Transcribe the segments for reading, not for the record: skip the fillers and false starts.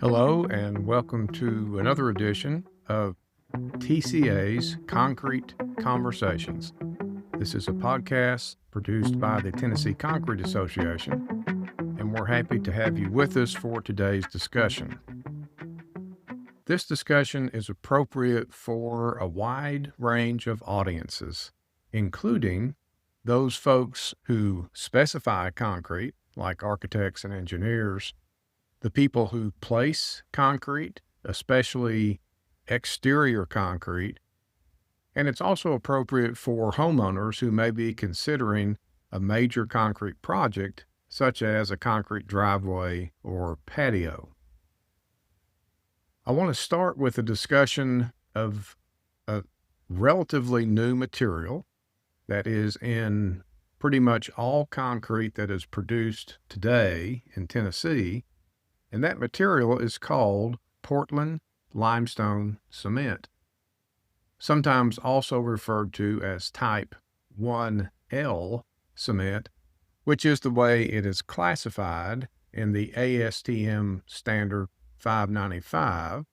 Hello, and welcome to another edition of TCA's Concrete Conversations. This is a podcast produced by the Tennessee Concrete Association, and we're happy to have you with us for today's discussion. This discussion is appropriate for a wide range of audiences, including those folks who specify concrete, like architects and engineers, the people who place concrete, especially exterior concrete, and it's also appropriate for homeowners who may be considering a major concrete project, such as a concrete driveway or patio. I want to start with a discussion of a relatively new material that is in pretty much all concrete that is produced today in Tennessee, and that material is called Portland Limestone Cement, sometimes also referred to as Type 1L cement, which is the way it is classified in the ASTM standard 595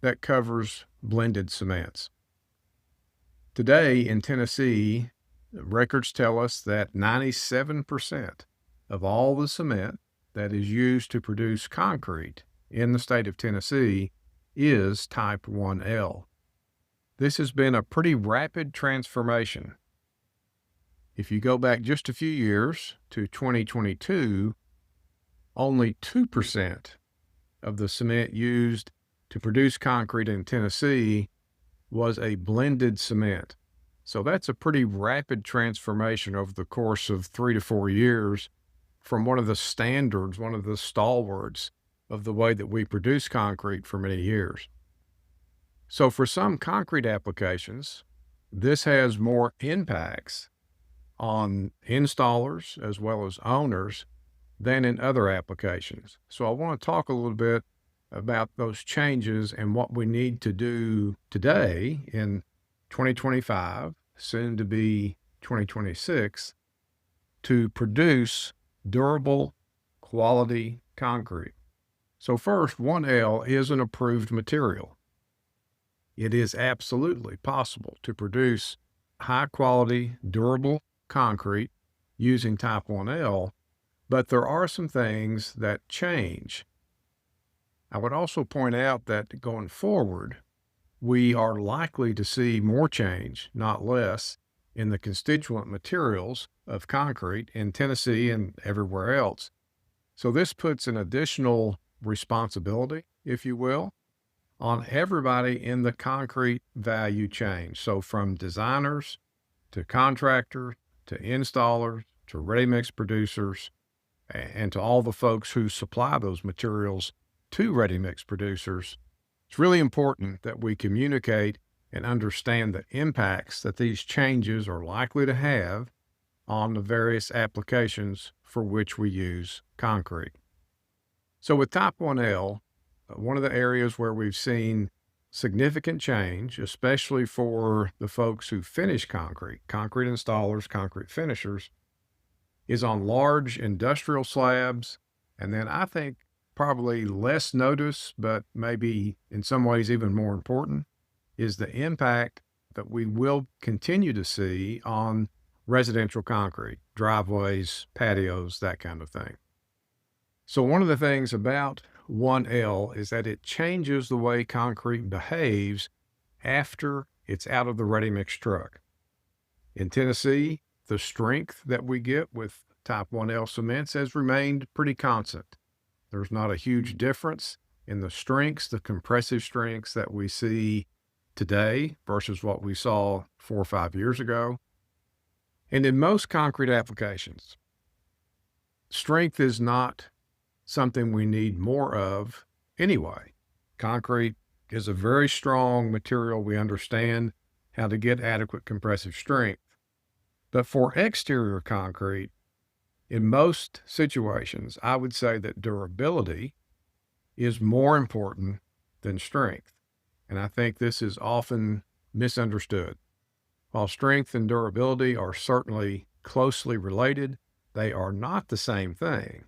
that covers blended cements. Today in Tennessee, records tell us that 97% of all the cement that is used to produce concrete in the state of Tennessee is Type 1L. This has been a pretty rapid transformation. If you go back just a few years to 2022, only 2% of the cement used to produce concrete in Tennessee was a blended cement. So that's a pretty rapid transformation over the course of 3 to 4 years from one of the standards, one of the stalwarts of the way that we produce concrete for many years. So for some concrete applications, this has more impacts on installers as well as owners than in other applications. So I want to talk a little bit about those changes and what we need to do today in 2025, soon to be 2026, to produce durable, quality concrete. So first, 1L is an approved material. It is absolutely possible to produce high-quality, durable concrete using Type 1L, but there are some things that change. I would also point out that going forward, we are likely to see more change, not less, in the constituent materials of concrete in Tennessee and everywhere else. So this puts an additional responsibility, if you will, on everybody in the concrete value chain. So from designers to contractors to installers to ready-mix producers and to all the folks who supply those materials to ready-mix producers, it's really important that we communicate and understand the impacts that these changes are likely to have on the various applications for which we use concrete. So with Type 1L, one of the areas where we've seen significant change, especially for the folks who finish concrete installers, concrete finishers, is on large industrial slabs. And then I think probably less noticed, but maybe in some ways even more important, is the impact that we will continue to see on residential concrete, driveways, patios, that kind of thing. So one of the things about 1L is that it changes the way concrete behaves after it's out of the ready-mix truck. In Tennessee, the strength that we get with Type 1L cements has remained pretty constant. There's not a huge difference in the strengths, the compressive strengths that we see today versus what we saw 4 or 5 years ago. And in most concrete applications, strength is not something we need more of anyway. Concrete is a very strong material. We understand how to get adequate compressive strength. But for exterior concrete, in most situations, I would say that durability is more important than strength. And I think this is often misunderstood. While strength and durability are certainly closely related, they are not the same thing.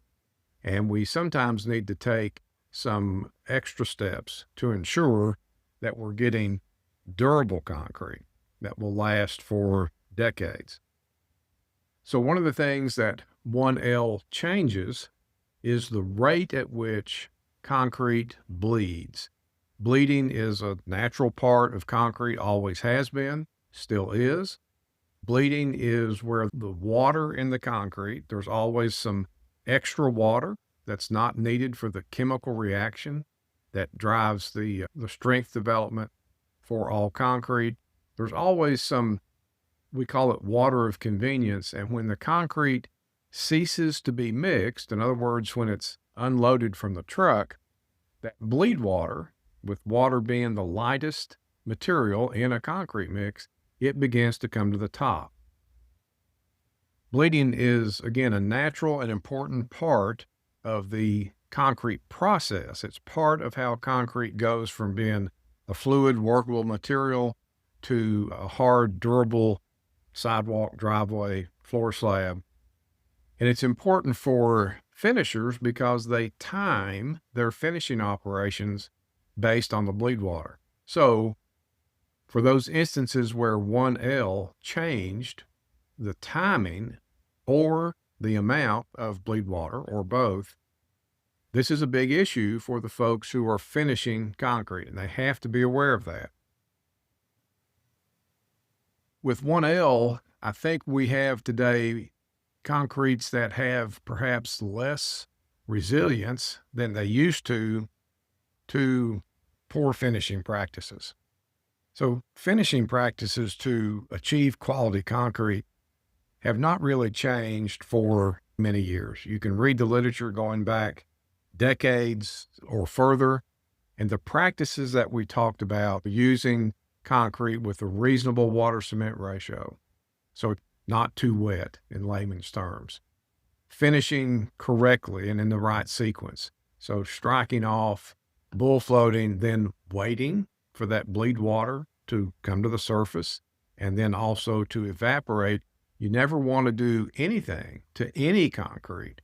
And we sometimes need to take some extra steps to ensure that we're getting durable concrete that will last for decades. So one of the things that 1L changes is the rate at which concrete bleeds. Bleeding is a natural part of concrete, always has been, still is. Bleeding is where the water in the concrete, there's always some extra water that's not needed for the chemical reaction that drives the strength development for all concrete. There's always some, we call it water of convenience. And when the concrete ceases to be mixed, in other words, when it's unloaded from the truck, that bleed water, with water being the lightest material in a concrete mix, it begins to come to the top. Bleeding is, again, a natural and important part of the concrete process. It's part of how concrete goes from being a fluid, workable material to a hard, durable sidewalk, driveway, floor slab. And it's important for finishers because they time their finishing operations based on the bleed water. So for those instances where 1L changed the timing or the amount of bleed water or both, this is a big issue for the folks who are finishing concrete, and they have to be aware of that. With 1L, I think we have today concretes that have perhaps less resilience than they used to poor finishing practices. So finishing practices to achieve quality concrete have not really changed for many years. You can read the literature going back decades or further, and the practices that we talked about, using concrete with a reasonable water cement ratio, so not too wet in layman's terms, finishing correctly and in the right sequence, so striking off, bull floating, then waiting for that bleed water to come to the surface and then also to evaporate. You never want to do anything to any concrete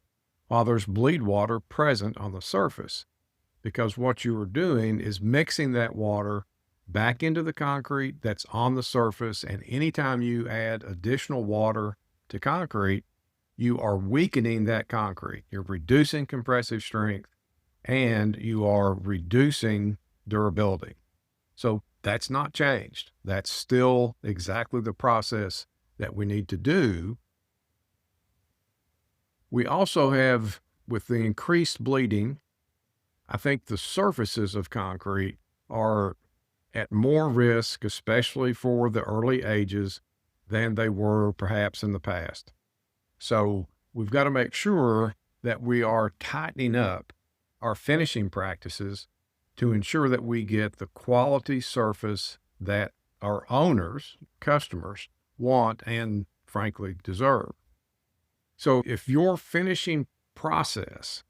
while there's bleed water present on the surface, because what you are doing is mixing that water back into the concrete that's on the surface. And anytime you add additional water to concrete, you are weakening that concrete. You're reducing compressive strength and you are reducing durability. So that's not changed. That's still exactly the process that we need to do. We also have, with the increased bleeding, I think the surfaces of concrete are at more risk, especially for the early ages, than they were perhaps in the past. So we've got to make sure that we are tightening up our finishing practices to ensure that we get the quality surface that our owners, customers, want and frankly deserve. So if your finishing process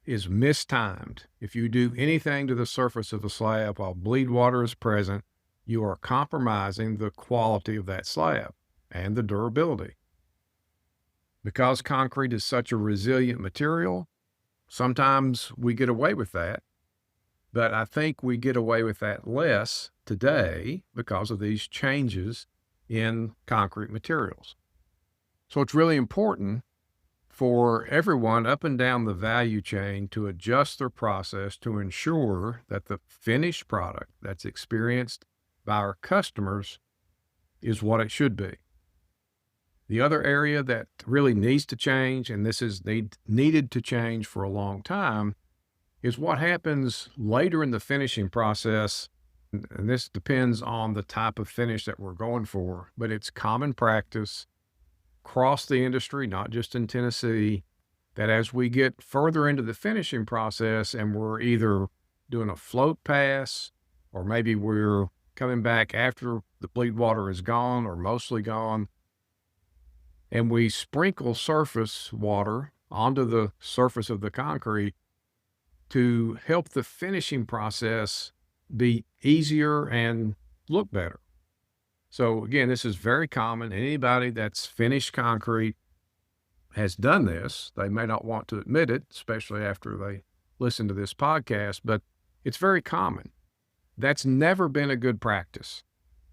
is mistimed, if you do anything to the surface of the slab while bleed water is present, you are compromising the quality of that slab and the durability. Because concrete is such a resilient material, sometimes we get away with that, but I think we get away with that less today because of these changes in concrete materials. So it's really important for everyone up and down the value chain to adjust their process to ensure that the finished product that's experienced by our customers is what it should be. The other area that really needs to change, and this is needed to change for a long time, is what happens later in the finishing process. And this depends on the type of finish that we're going for, but it's common practice across the industry, not just in Tennessee, that as we get further into the finishing process and we're either doing a float pass or maybe we're coming back after the bleed water is gone or mostly gone, and we sprinkle surface water onto the surface of the concrete to help the finishing process be easier and look better. So again, this is very common. Anybody that's finished concrete has done this. They may not want to admit it, especially after they listen to this podcast, but it's very common. That's never been a good practice.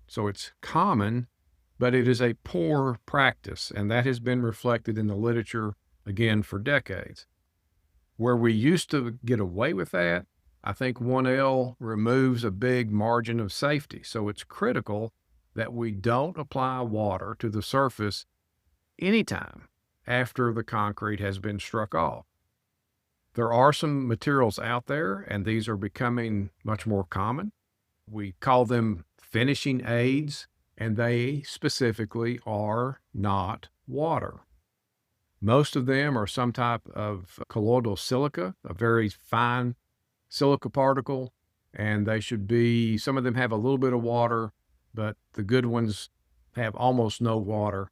So it's common, but it is a poor practice, and that has been reflected in the literature, again, for decades. Where we used to get away with that, I think 1L removes a big margin of safety. So it's critical that we don't apply water to the surface anytime after the concrete has been struck off. There are some materials out there, and these are becoming much more common. We call them finishing aids, and they specifically are not water. Most of them are some type of colloidal silica, a very fine silica particle, and they should be, some of them have a little bit of water, but the good ones have almost no water.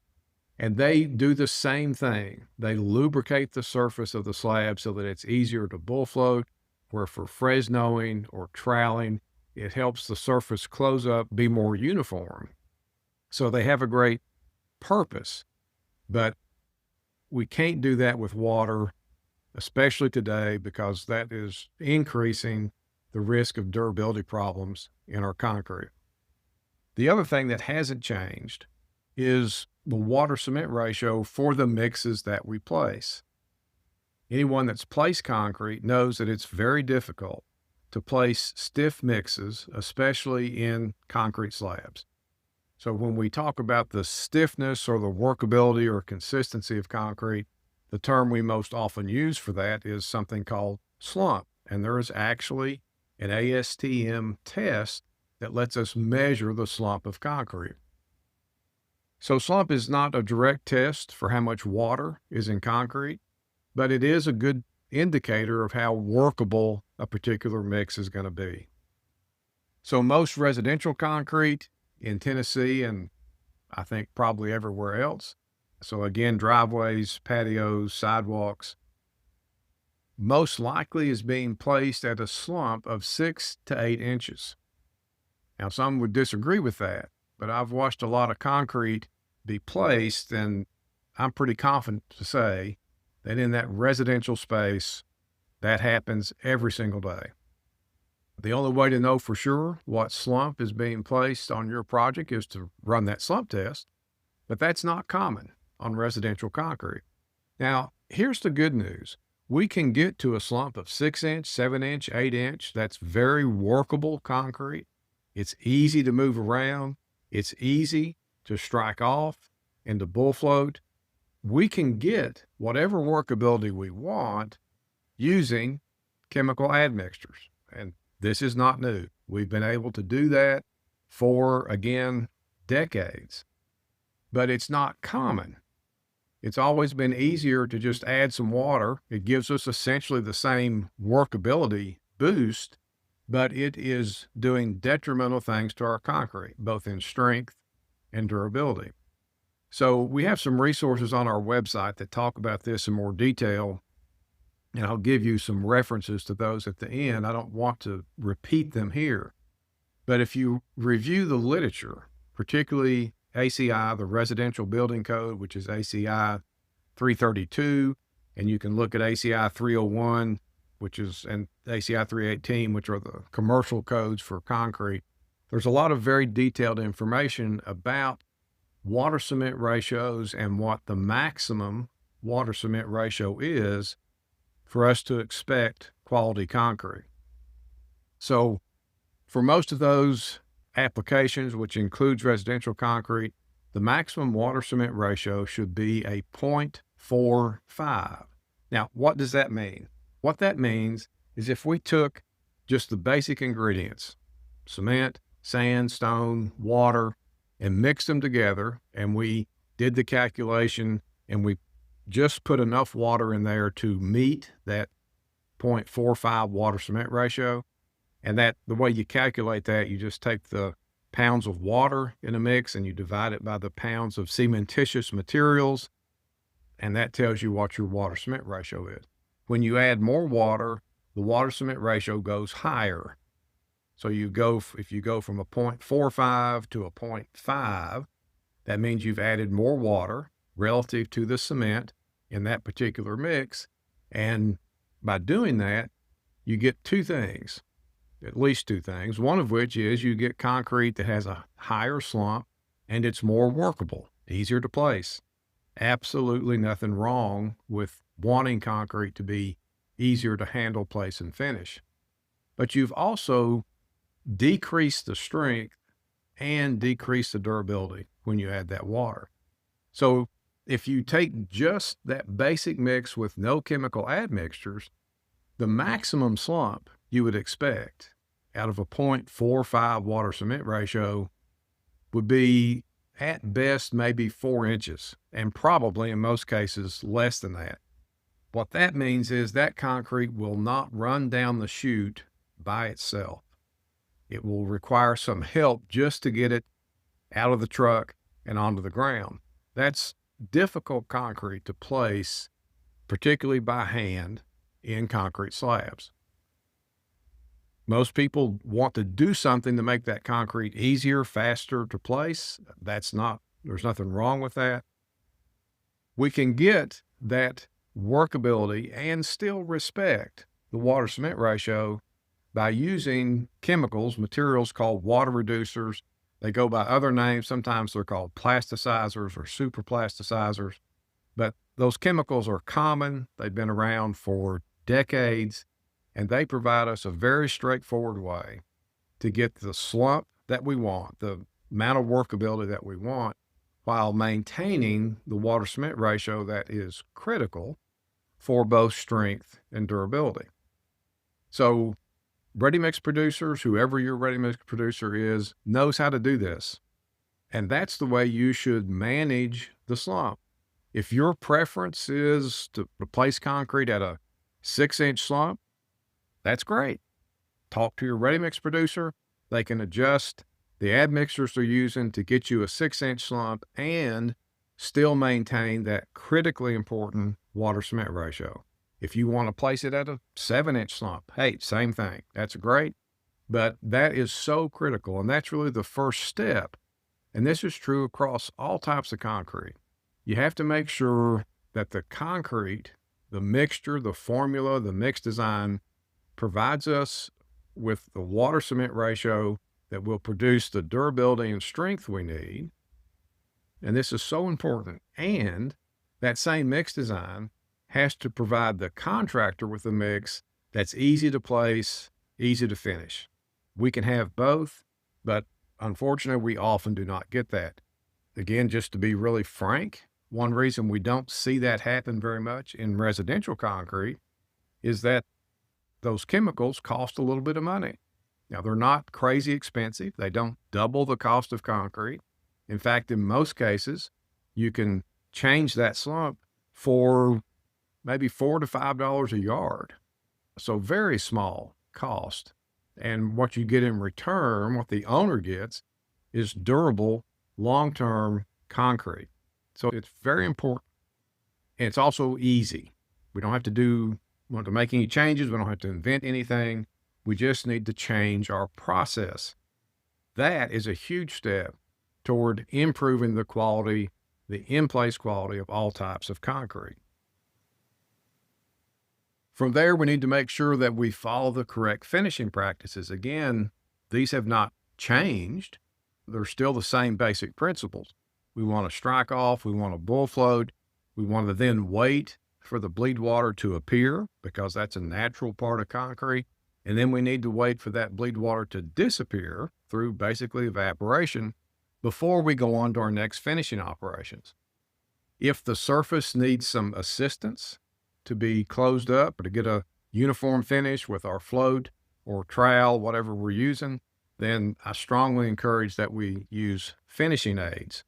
And they do the same thing. They lubricate the surface of the slab so that it's easier to bull float, where for Fresnoing or troweling, it helps the surface close up, be more uniform. So they have a great purpose, but we can't do that with water, especially today, because that is increasing the risk of durability problems in our concrete. The other thing that hasn't changed is the water cement ratio for the mixes that we place. Anyone that's placed concrete knows that it's very difficult to place stiff mixes, especially in concrete slabs. So when we talk about the stiffness or the workability or consistency of concrete, the term we most often use for that is something called slump. And there is actually an ASTM test that lets us measure the slump of concrete. So slump is not a direct test for how much water is in concrete, but it is a good indicator of how workable a particular mix is going to be. So most residential concrete in Tennessee, and I think probably everywhere else, so again, driveways, patios, sidewalks, most likely is being placed at a slump of 6 to 8 inches. Now, some would disagree with that, but I've watched a lot of concrete be placed, and I'm pretty confident to say that in that residential space, that happens every single day. The only way to know for sure what slump is being placed on your project is to run that slump test, but that's not common on residential concrete. Now, here's the good news. We can get to a slump of 6 inch, 7 inch, 8 inch. That's very workable concrete. It's easy to move around. It's easy to strike off and to bull float. We can get whatever workability we want using chemical admixtures. And this is not new. We've been able to do that for, again, decades. But it's not common. It's always been easier to just add some water. It gives us essentially the same workability boost, but it is doing detrimental things to our concrete, both in strength and durability. So we have some resources on our website that talk about this in more detail, and I'll give you some references to those at the end. I don't want to repeat them here, but if you review the literature, particularly ACI, the Residential Building Code, which is ACI 332, and you can look at ACI 301, and ACI 318, which are the commercial codes for concrete. There's a lot of very detailed information about water cement ratios and what the maximum water cement ratio is for us to expect quality concrete. So for most of those applications, which includes residential concrete, the maximum water cement ratio should be a 0.45. Now, what does that mean? What that means is if we took just the basic ingredients, cement, sand, stone, water, and mixed them together, and we did the calculation, and we just put enough water in there to meet that 0.45 water cement ratio, and that the way you calculate that, you just take the pounds of water in a mix and you divide it by the pounds of cementitious materials, and that tells you what your water cement ratio is. When you add more water, the water cement ratio goes higher. So if you go from a 0.45 to a 0.5, that means you've added more water relative to the cement in that particular mix. And by doing that, you get two things, at least two things, one of which is you get concrete that has a higher slump and it's more workable, easier to place. Absolutely nothing wrong with wanting concrete to be easier to handle, place, and finish. But you've also decreased the strength and decreased the durability when you add that water. So if you take just that basic mix with no chemical admixtures, the maximum slump you would expect out of a 0.45 water cement ratio would be at best maybe 4 inches, and probably in most cases less than that. What that means is that concrete will not run down the chute by itself. It will require some help just to get it out of the truck and onto the ground. That's difficult concrete to place, particularly by hand, in concrete slabs. Most people want to do something to make that concrete easier, faster to place. There's nothing wrong with that. We can get that workability and still respect the water cement ratio by using chemicals, materials called water reducers. They go by other names. Sometimes they're called plasticizers or super plasticizers, but those chemicals are common. They've been around for decades, and they provide us a very straightforward way to get the slump that we want, the amount of workability that we want, while maintaining the water cement ratio that is critical for both strength and durability. So ready-mix producers, whoever your ready-mix producer is, knows how to do this. And that's the way you should manage the slump. If your preference is to replace concrete at a 6-inch slump, that's great. Talk to your ready-mix producer. They can adjust the admixtures they're using to get you a 6-inch slump and still maintain that critically important water cement ratio. If you want to place it at a 7-inch slump, hey, same thing. That's great. But that is so critical, and that's really the first step. And this is true across all types of concrete. You have to make sure that the concrete, the mixture, the formula, the mix design provides us with the water cement ratio that will produce the durability and strength we need. And this is so important. And that same mix design has to provide the contractor with a mix that's easy to place, easy to finish. We can have both, but unfortunately, we often do not get that. Again, just to be really frank, one reason we don't see that happen very much in residential concrete is that those chemicals cost a little bit of money. Now, they're not crazy expensive. They don't double the cost of concrete. In fact, in most cases, you can change that slump for maybe $4 to $5 a yard. So very small cost. And what you get in return, what the owner gets, is durable, long-term concrete. So it's very important. And it's also easy. We don't have to make any changes. We don't have to invent anything. We just need to change our process. That is a huge step toward improving the quality, the in-place quality of all types of concrete. From there, we need to make sure that we follow the correct finishing practices. Again, these have not changed. They're still the same basic principles. We want to strike off. We want to bull float. We want to then wait for the bleed water to appear because that's a natural part of concrete. And then we need to wait for that bleed water to disappear through basically evaporation before we go on to our next finishing operations. If the surface needs some assistance to be closed up or to get a uniform finish with our float or trowel, whatever we're using, then I strongly encourage that we use finishing aids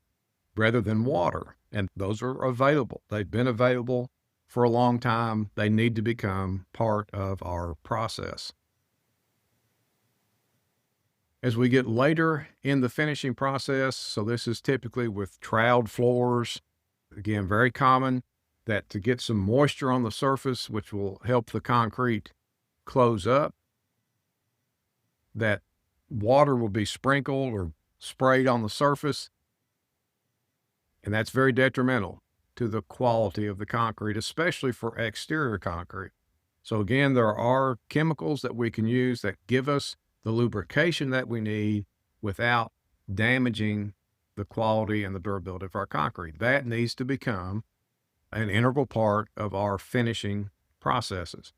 rather than water. And those are available. They've been available for a long time. They need to become part of our process. As we get later in the finishing process, so this is typically with troweled floors, again, very common, that to get some moisture on the surface, which will help the concrete close up, that water will be sprinkled or sprayed on the surface, and that's very detrimental to the quality of the concrete, especially for exterior concrete. So again, there are chemicals that we can use that give us the lubrication that we need without damaging the quality and the durability of our concrete. That needs to become an integral part of our finishing processes.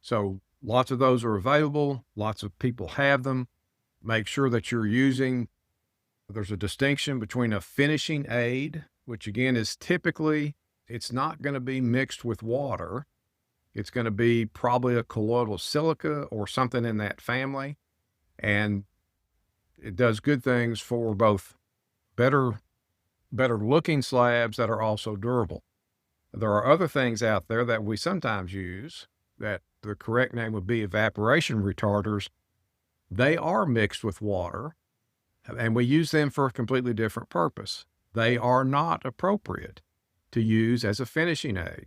So lots of those are available. Lots of people have them. Make sure that you're using, there's a distinction between a finishing aid, which again is typically, it's not going to be mixed with water. It's going to be probably a colloidal silica or something in that family. And it does good things for both better looking slabs that are also durable. There are other things out there that we sometimes use that the correct name would be evaporation retarders. They are mixed with water, and we use them for a completely different purpose. They are not appropriate to use as a finishing aid.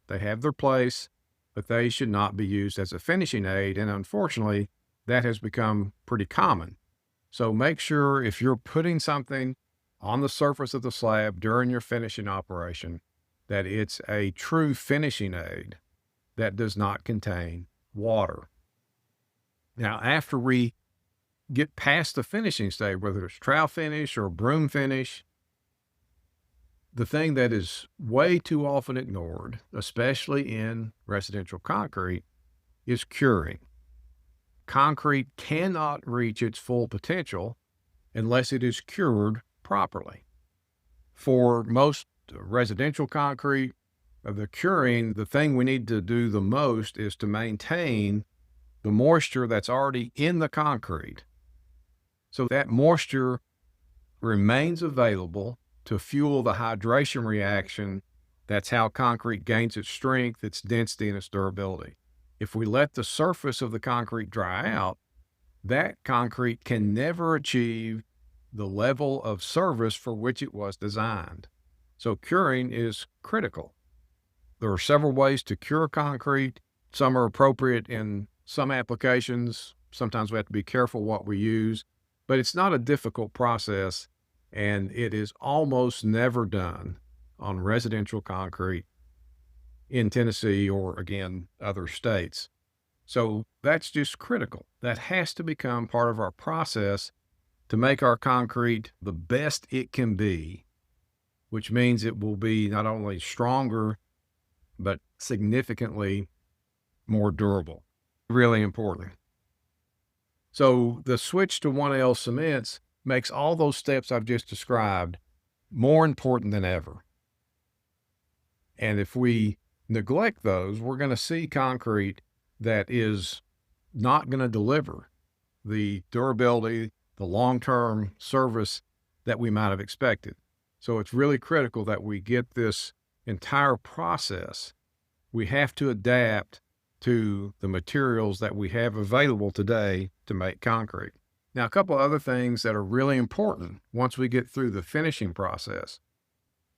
They have their place, but they should not be used as a finishing aid, and unfortunately, that has become pretty common. So make sure if you're putting something on the surface of the slab during your finishing operation, that it's a true finishing aid that does not contain water. Now, after we get past the finishing stage, whether it's trowel finish or broom finish, the thing that is way too often ignored, especially in residential concrete, is curing. Concrete cannot reach its full potential unless it is cured properly. For most residential concrete, the curing, the thing we need to do the most is to maintain the moisture that's already in the concrete. So that moisture remains available to fuel the hydration reaction. That's how concrete gains its strength, its density, and its durability. If we let the surface of the concrete dry out, that concrete can never achieve the level of service for which it was designed. So curing is critical. There are several ways to cure concrete. Some are appropriate in some applications. Sometimes we have to be careful what we use, but it's not a difficult process, and it is almost never done on residential concrete in Tennessee or, again, other states. So that's just critical. That has to become part of our process to make our concrete the best it can be, which means it will be not only stronger, but significantly more durable. Really important. So the switch to 1L cements makes all those steps I've just described more important than ever. And if we neglect those, we're going to see concrete that is not going to deliver the durability, the long-term service that we might have expected. So it's really critical that we get this entire process. We have to adapt to the materials that we have available today to make concrete. Now, a couple other things that are really important once we get through the finishing process.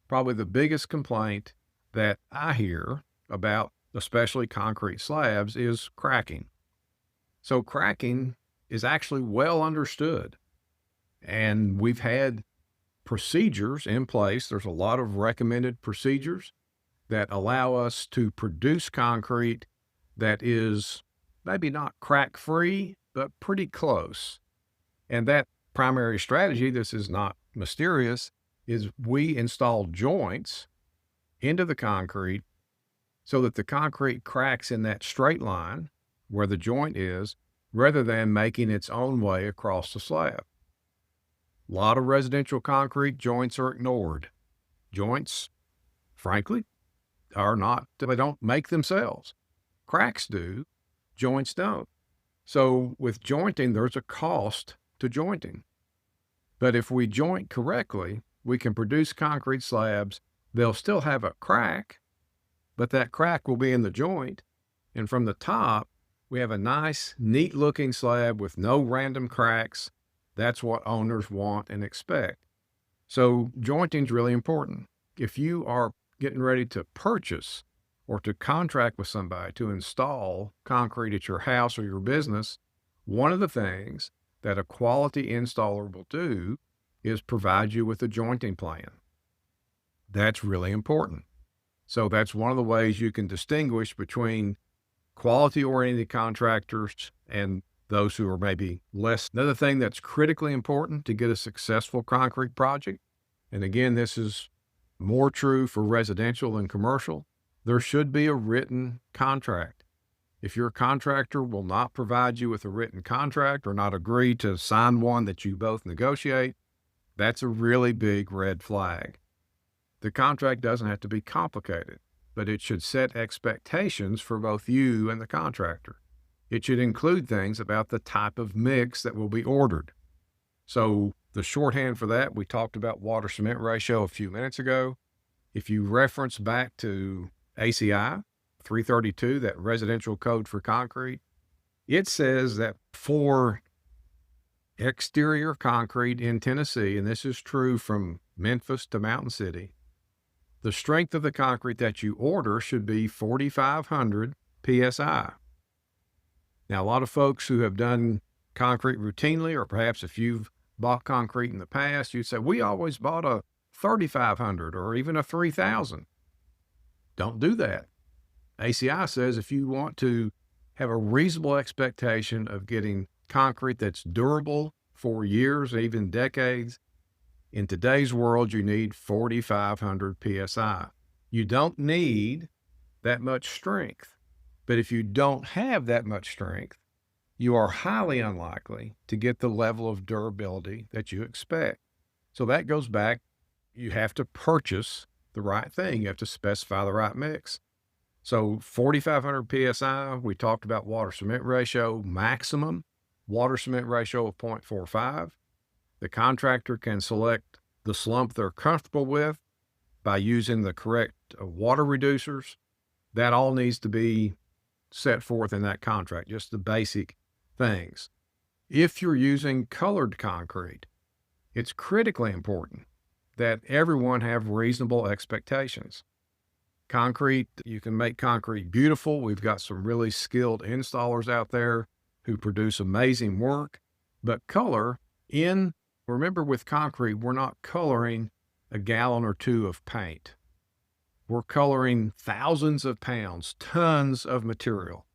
Probably the biggest complaint that I hear about, especially concrete slabs, is cracking. So cracking is actually well understood, and we've had procedures in place. There's a lot of recommended procedures that allow us to produce concrete that is maybe not crack-free, but pretty close. And that primary strategy, this is not mysterious, is we install joints into the concrete so that the concrete cracks in that straight line where the joint is, rather than making its own way across the slab. A lot of residential concrete joints are ignored. Joints, frankly, are not, they don't make themselves. Cracks do, joints don't. So with jointing, there's a cost to jointing. But if we joint correctly, we can produce concrete slabs. They'll still have a crack, but that crack will be in the joint. And from the top, we have a nice, neat-looking slab with no random cracks. That's what owners want and expect. So jointing is really important. If you are getting ready to purchase or to contract with somebody to install concrete at your house or your business, one of the things that a quality installer will do is provide you with a jointing plan. That's really important. So that's one of the ways you can distinguish between quality-oriented contractors and those who are maybe less. Another thing that's critically important to get a successful concrete project, and again, this is more true for residential than commercial, there should be a written contract. If your contractor will not provide you with a written contract or not agree to sign one that you both negotiate, that's a really big red flag. The contract doesn't have to be complicated, but it should set expectations for both you and the contractor. It should include things about the type of mix that will be ordered. So the shorthand for that, we talked about water cement ratio a few minutes ago. If you reference back to ACI 332, that residential code for concrete, it says that for exterior concrete in Tennessee, and this is true from Memphis to Mountain City, the strength of the concrete that you order should be 4,500 PSI. Now, a lot of folks who have done concrete routinely, or perhaps if you've bought concrete in the past, you'd say, we always bought a 3,500 or even a 3,000. Don't do that. ACI says if you want to have a reasonable expectation of getting concrete that's durable for years, even decades, in today's world, you need 4,500 PSI. You don't need that much strength. But if you don't have that much strength, you are highly unlikely to get the level of durability that you expect. So that goes back, you have to purchase the right thing. You have to specify the right mix. So 4,500 PSI, we talked about water cement ratio, maximum water cement ratio of 0.45. The contractor can select the slump they're comfortable with by using the correct water reducers. That all needs to be set forth in that contract, just the basic things. If you're using colored concrete, it's critically important that everyone have reasonable expectations. Concrete, you can make concrete beautiful. We've got some really skilled installers out there who produce amazing work, but remember with concrete, we're not coloring a gallon or two of paint. We're coloring thousands of pounds, tons of material.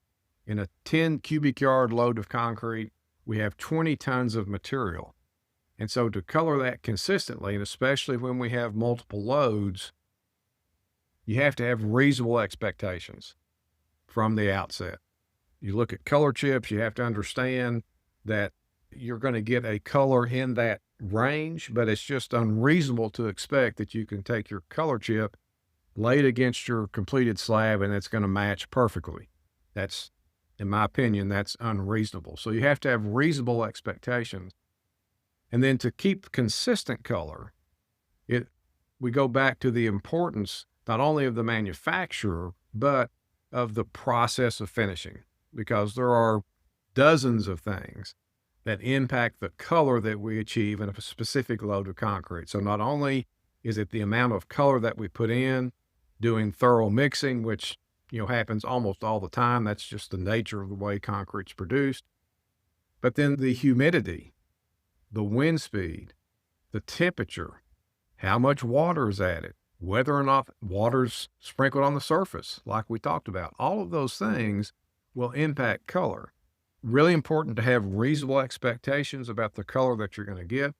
In a 10 cubic yard load of concrete, we have 20 tons of material. And so to color that consistently, and especially when we have multiple loads, you have to have reasonable expectations from the outset. You look at color chips, you have to understand that you're going to get a color in that range, but it's just unreasonable to expect that you can take your color chip, lay it against your completed slab, and it's going to match perfectly. That's, in my opinion, that's unreasonable. So you have to have reasonable expectations. And then to keep consistent color, we go back to the importance not only of the manufacturer, but of the process of finishing, because there are dozens of things that impact the color that we achieve in a specific load of concrete. So not only is it the amount of color that we put in, doing thorough mixing, which happens almost all the time. That's just the nature of the way concrete's produced. But then the humidity, the wind speed, the temperature, how much water is added, whether or not water's sprinkled on the surface, like we talked about. All of those things will impact color. Really important to have reasonable expectations about the color that you're going to get,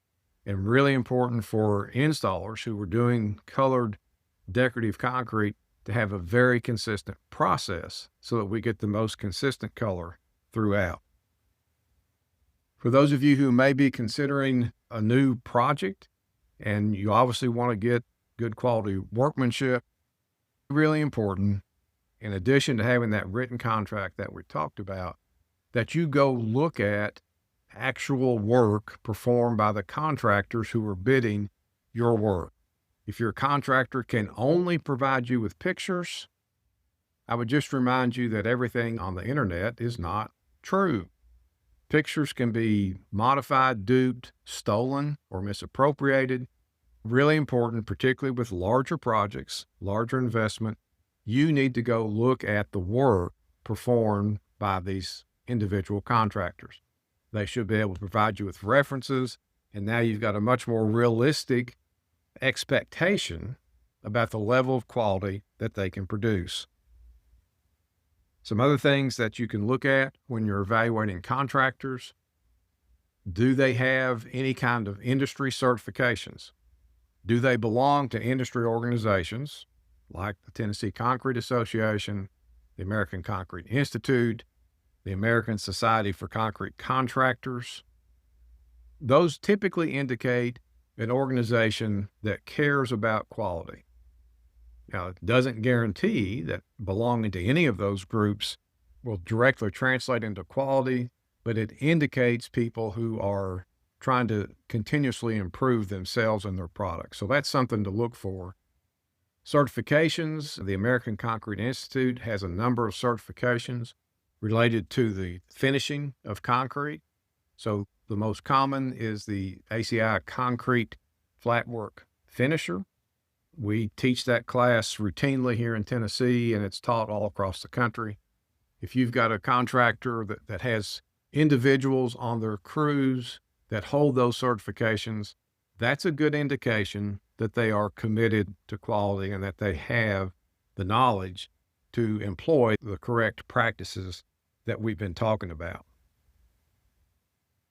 and really important for installers who are doing colored decorative concrete to have a very consistent process so that we get the most consistent color throughout. For those of you who may be considering a new project and you obviously want to get good quality workmanship, really important, in addition to having that written contract that we talked about, that you go look at actual work performed by the contractors who are bidding your work. If your contractor can only provide you with pictures, I would just remind you that everything on the internet is not true. Pictures can be modified, duped, stolen, or misappropriated. Really important, particularly with larger projects, larger investment, you need to go look at the work performed by these individual contractors. They should be able to provide you with references, and now you've got a much more realistic expectation about the level of quality that they can produce. Some other things that you can look at when you're evaluating contractors: do they have any kind of industry certifications? Do they belong to industry organizations like the Tennessee Concrete Association, the American Concrete Institute, the American Society for Concrete Contractors? Those typically indicate an organization that cares about quality. Now, it doesn't guarantee that belonging to any of those groups will directly translate into quality, but it indicates people who are trying to continuously improve themselves and their products. So that's something to look for. Certifications: the American Concrete Institute has a number of certifications related to the finishing of concrete. So the most common is the ACI Concrete Flatwork Finisher. We teach that class routinely here in Tennessee, and it's taught all across the country. If you've got a contractor that has individuals on their crews that hold those certifications, that's a good indication that they are committed to quality and that they have the knowledge to employ the correct practices that we've been talking about.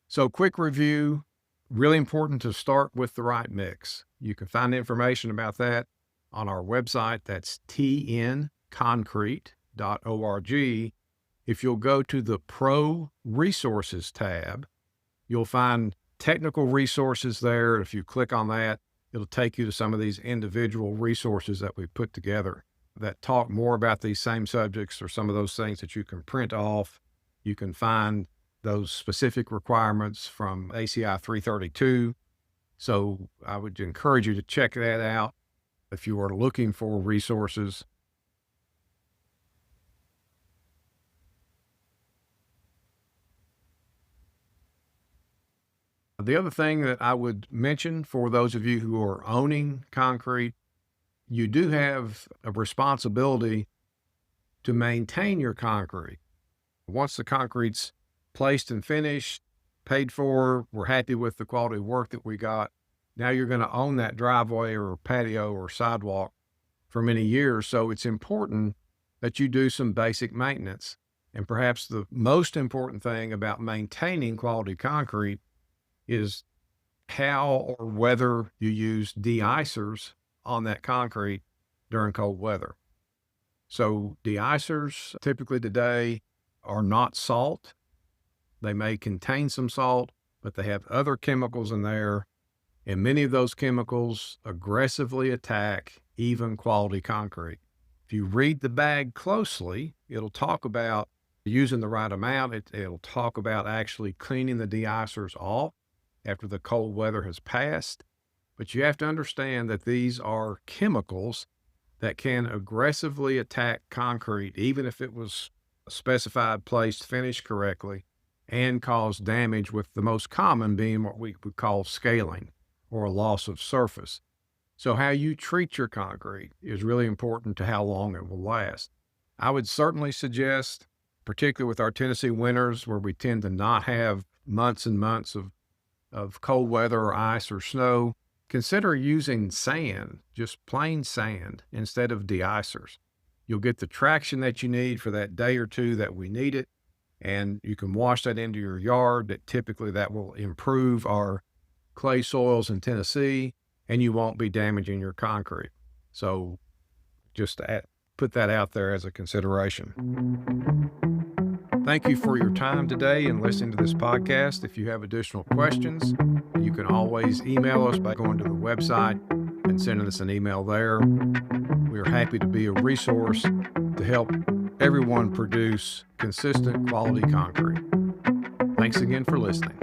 So, quick review: really important to start with the right mix. You can find information about that on our website. That's tnconcrete.org. If you'll go to the Pro Resources tab, you'll find technical resources there. If you click on that, it'll take you to some of these individual resources that we've put together that talk more about these same subjects, or some of those things that you can print off. You can find those specific requirements from ACI 332. So I would encourage you to check that out if you are looking for resources. The other thing that I would mention for those of you who are owning concrete: you do have a responsibility to maintain your concrete. Once the concrete's placed and finished, paid for, we're happy with the quality of work that we got, now you're going to own that driveway or patio or sidewalk for many years. So it's important that you do some basic maintenance. And perhaps the most important thing about maintaining quality concrete is how or whether you use de-icers on that concrete during cold weather. So de-icers typically today are not salt. They may contain some salt, but they have other chemicals in there, and many of those chemicals aggressively attack even quality concrete. If you read the bag closely, it'll talk about using the right amount. It'll talk about actually cleaning the de-icers off after the cold weather has passed. But you have to understand that these are chemicals that can aggressively attack concrete, even if it was specified, placed, finished correctly, and cause damage, with the most common being what we would call scaling, or a loss of surface. So how you treat your concrete is really important to how long it will last. I would certainly suggest, particularly with our Tennessee winters, where we tend to not have months and months of cold weather or ice or snow, consider using sand, just plain sand, instead of de-icers. You'll get the traction that you need for that day or two that we need it, and you can wash that into your yard. That will improve our clay soils in Tennessee, and you won't be damaging your concrete. So just put that out there as a consideration. Thank you for your time today and listening to this podcast. If you have additional questions, you can always email us by going to the website and sending us an email there. We are happy to be a resource to help everyone produce consistent quality concrete. Thanks again for listening.